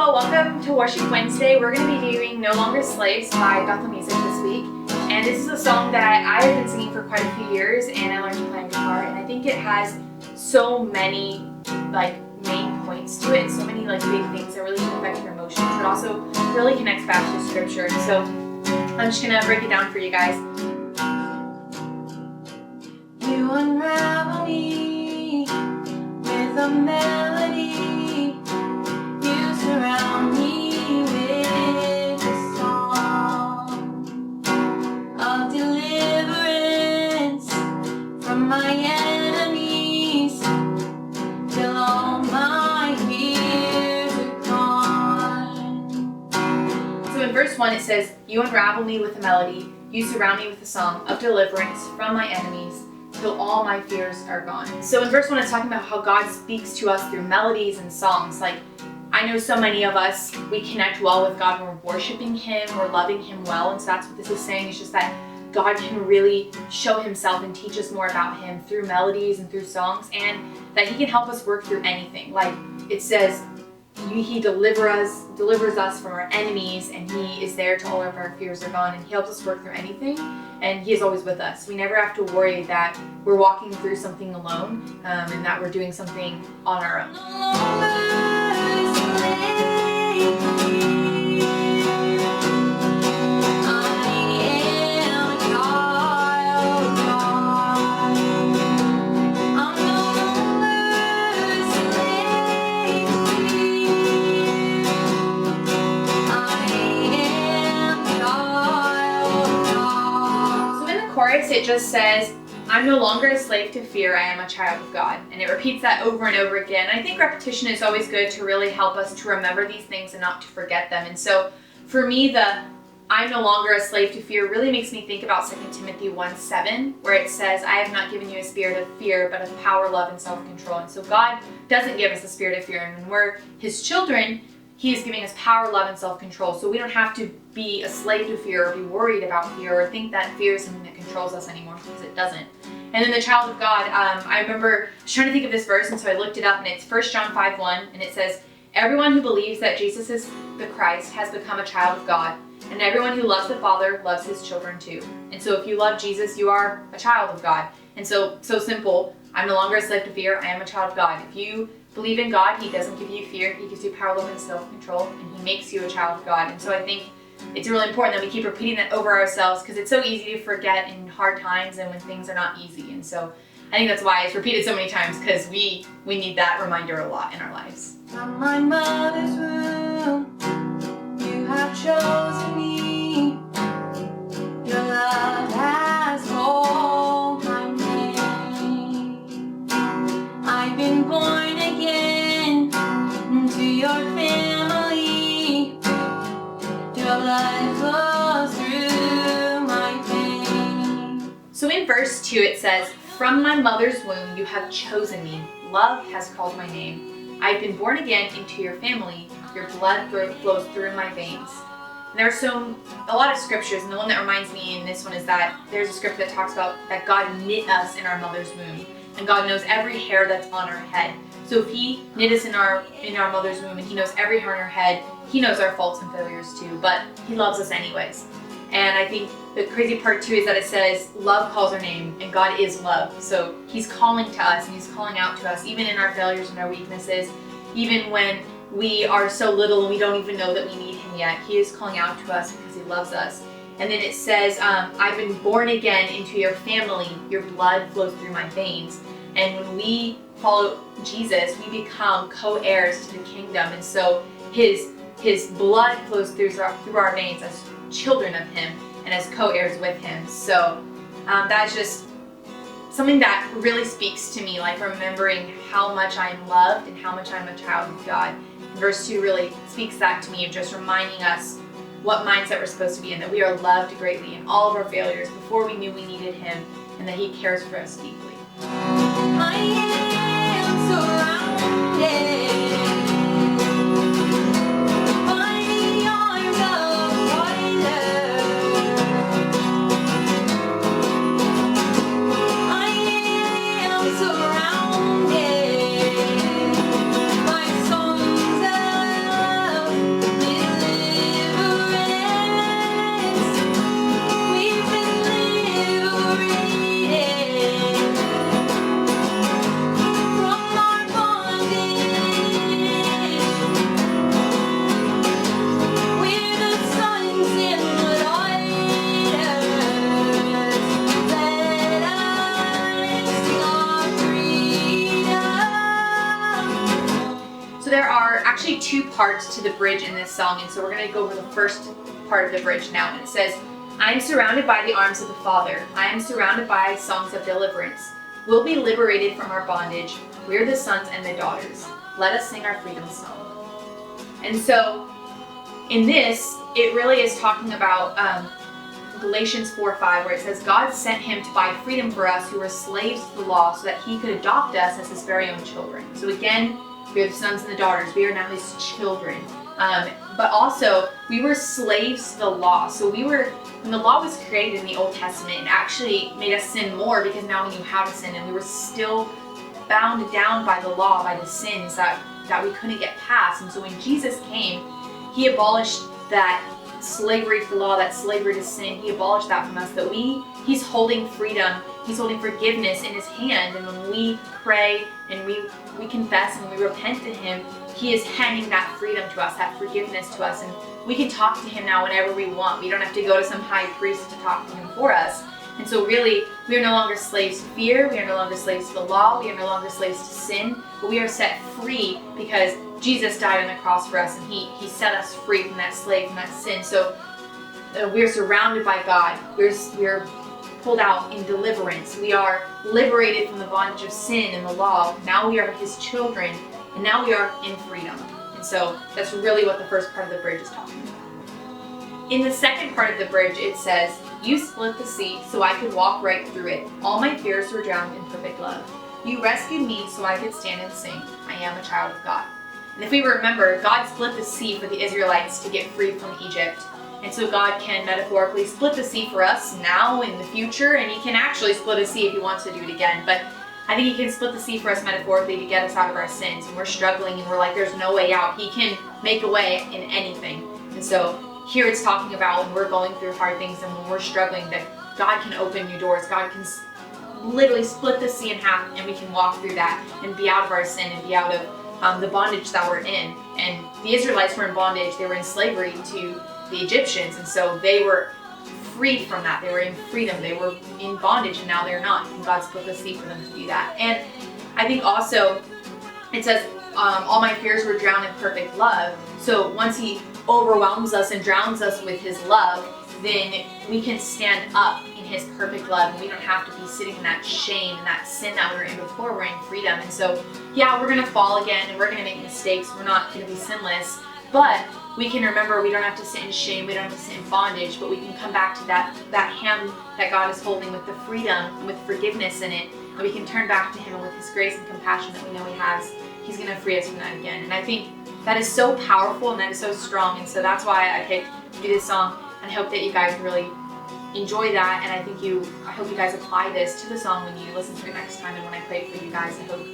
well, welcome to Worship Wednesday. We're going to be doing No Longer Slaves by Bethel Music this week. And this is a song that I have been singing for quite a few years, and I learned to play guitar. And I think it has so many main points to it, and so many big things that really can affect your emotions, but also really connects back to Scripture. And so I'm just going to break it down for you guys. You unravel me with a melody. You surround me with a song of deliverance from my enemies till all my fears are gone. So in verse 1 it says, "You unravel me with a melody. You surround me with a song of deliverance from my enemies till all my fears are gone." So in verse 1 it's talking about how God speaks to us through melodies and songs. I know so many of us, we connect well with God when we're worshiping Him, we're loving Him well, and so that's what this is saying. It's just that God can really show Himself and teach us more about Him through melodies and through songs, and that He can help us work through anything. Like it says, He delivers us from our enemies, and He is there till all of our fears are gone, and He helps us work through anything, and He is always with us. We never have to worry that we're walking through something alone, and that we're doing something on our own. It just says, "I'm no longer a slave to fear, I am a child of God." And it repeats that over and over again. I think repetition is always good to really help us to remember these things and not to forget them. And so for me, the "I'm no longer a slave to fear" really makes me think about 2 Timothy 1:7, where it says, "I have not given you a spirit of fear, but of power, love, and self-control." And so God doesn't give us a spirit of fear. And when we're His children, He is giving us power, love, and self-control. So we don't have to be a slave to fear or be worried about fear or think that fear is something that controls us anymore, because it doesn't. And then the child of God, I remember I was trying to think of this verse, and so I looked it up, and it's 1 John 5:1, and it says, "Everyone who believes that Jesus is the Christ has become a child of God, and everyone who loves the Father loves His children too." And so if you love Jesus, you are a child of God. And so simple, I'm no longer a slave to fear, I am a child of God. If you believe in God, He doesn't give you fear, He gives you power, love, and self-control, and He makes you a child of God. And so I think it's really important that we keep repeating that over ourselves, because it's so easy to forget in hard times and when things are not easy. And so I think that's why it's repeated so many times, because we need that reminder a lot in our lives. From my mother's womb, You have chosen me. Your love has called my name. I've been born again into Your family. Your blood flows through my veins. So in verse 2 it says, "From my mother's womb you have chosen me. Love has called my name. I've been born again into Your family. Your blood flows through my veins." And there are a lot of scriptures, and the one that reminds me in this one is that there's a scripture that talks about that God knit us in our mother's womb, and God knows every hair that's on our head. So if He knit us in our mother's womb, and He knows every hair on our head, He knows our faults and failures too, but He loves us anyways. And I think the crazy part too is that it says love calls our name, and God is love. So He's calling to us, and He's calling out to us, even in our failures and our weaknesses, even when we are so little and we don't even know that we need Him yet. He is calling out to us because He loves us. And then it says, "I've been born again into Your family. Your blood flows through my veins." And when we follow Jesus, we become co-heirs to the kingdom. And so His blood flows through our veins as children of Him and as co-heirs with Him. So that's just something that really speaks to me, remembering how much I'm loved and how much I'm a child of God. Verse 2 really speaks that to me, of just reminding us what mindset we're supposed to be in, that we are loved greatly in all of our failures before we knew we needed Him, and that He cares for us deeply. I am surrounded. two parts to the bridge in this song, and so we're going to go over the first part of the bridge now. And it says, I am surrounded by the arms of the Father. I am surrounded by songs of deliverance. We'll be liberated from our bondage. We're the sons and the daughters. Let us sing our freedom song. And so in this, it really is talking about Galatians 4:5, where it says, God sent him to buy freedom for us who were slaves to the law so that he could adopt us as his very own children. So again, we are the sons and the daughters. We are now his children. But also, we were slaves to the law. So when the law was created in the Old Testament, it actually made us sin more because now we knew how to sin, and we were still bound down by the law, by the sins that we couldn't get past. And so when Jesus came, he abolished that slavery to the law, that slavery to sin. He abolished that from us, that he's holding freedom, he's holding forgiveness in his hand. And when we pray and we confess and we repent to him, he is handing that freedom to us, that forgiveness to us, and we can talk to him now whenever we want. We don't have to go to some high priest to talk to him for us. And so really, we are no longer slaves to fear, we are no longer slaves to the law, we are no longer slaves to sin, but we are set free because Jesus died on the cross for us, and he set us free from that slave, from that sin. So we're surrounded by God. We're pulled out in deliverance. We are liberated from the bondage of sin and the law. Now we are his children, and now we are in freedom. And so that's really what the first part of the bridge is talking about. In the second part of the bridge, it says, you split the sea so I could walk right through it. All my fears were drowned in perfect love. You rescued me so I could stand and sing. I am a child of God. And if we remember, God split the sea for the Israelites to get free from Egypt. And so God can metaphorically split the sea for us now in the future, and he can actually split a sea if he wants to do it again. But I think he can split the sea for us metaphorically to get us out of our sins. And we're struggling and we're like, there's no way out. He can make a way in anything. And so here it's talking about when we're going through hard things and when we're struggling, that God can open new doors. God can literally split the sea in half, and we can walk through that and be out of our sin and be out of the bondage that we're in. And the Israelites were in bondage. They were in slavery to the Egyptians, and so they were freed from that. They were in freedom. They were in bondage, and now they're not. And God split the sea for them to do that. And I think also it says, all my fears were drowned in perfect love. So once he overwhelms us and drowns us with his love, then we can stand up in his perfect love, and we don't have to be sitting in that shame and that sin that we were in before. We're in freedom. And so yeah, we're gonna fall again and we're gonna make mistakes. We're not gonna be sinless, but we can remember we don't have to sit in shame, we don't have to sit in bondage, but we can come back to that hand that God is holding with the freedom and with forgiveness in it, and we can turn back to him, and with his grace and compassion that we know he has, he's gonna free us from that again. And I think that is so powerful and that is so strong, and so that's why I picked to do this song, and I hope that you guys really enjoy that. And I hope you guys apply this to the song when you listen to it next time, and when I play it for you guys, I hope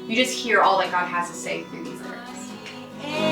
you just hear all that God has to say through these lyrics.